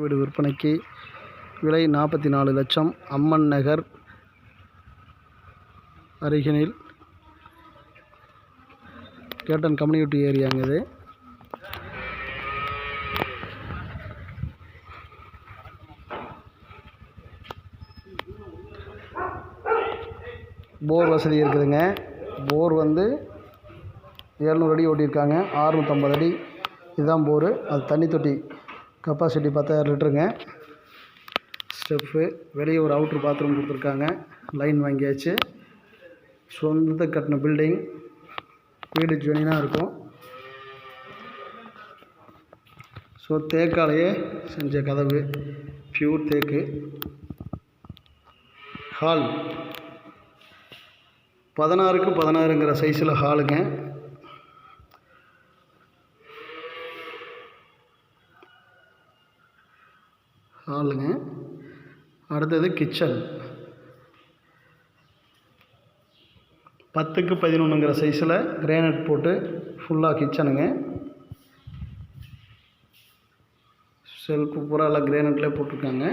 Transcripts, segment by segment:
வீடு விற்பனைக்கு. விலை 44 லட்சம். அம்மன் நகர் அருகினில் கேட்டன் கம்யூனிட்டி ஏரியாங்க இது. போர் வசதி இருக்குதுங்க. போர் வந்து 700 அடி ஓட்டியிருக்காங்க. 650 அடி இதுதான் போரு. அது தண்ணி தொட்டி கெப்பாசிட்டி 10,000 லிட்டருங்க. ஸ்டெப்பு வெளியே ஒரு அவுட்ரு பாத்ரூம் கொடுத்துருக்காங்க. லைன் வாங்கியாச்சு. சொந்த கட்டின பில்டிங். வீடு ஜெனினாக இருக்கும். ஸோ தேக்காலையே செஞ்ச கதவு, பியூர் தேக்கு. ஹால் 16க்கு 16ங்கிற சைஸில் ஹாலுங்க. அடுத்தது கிச்சன் 10க்கு 11ங்கிற சைஸில் கிரானைட் போட்டு ஃபுல்லாக கிச்சனுங்க. செல்ஃபு பூரா எல்லாம் கிரானைட்லேயே போட்டிருக்காங்க.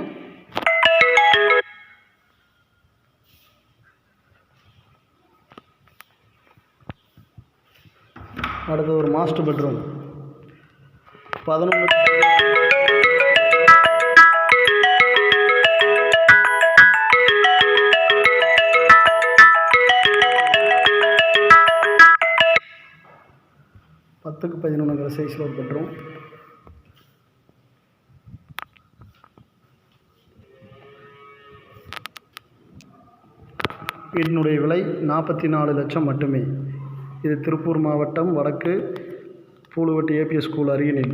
அடுத்து ஒரு மாஸ்டர் பெட்ரூம் 11 10க்கு 11ங்கிற சைஸில் ஒரு பெட்ரூம். வீட்டினுடைய விலை 44 லட்சம் மட்டுமே. இது திருப்பூர் மாவட்டம் வடக்கு பூலுவட்டி ஏபிஎஸ் ஸ்கூல் அருகினில்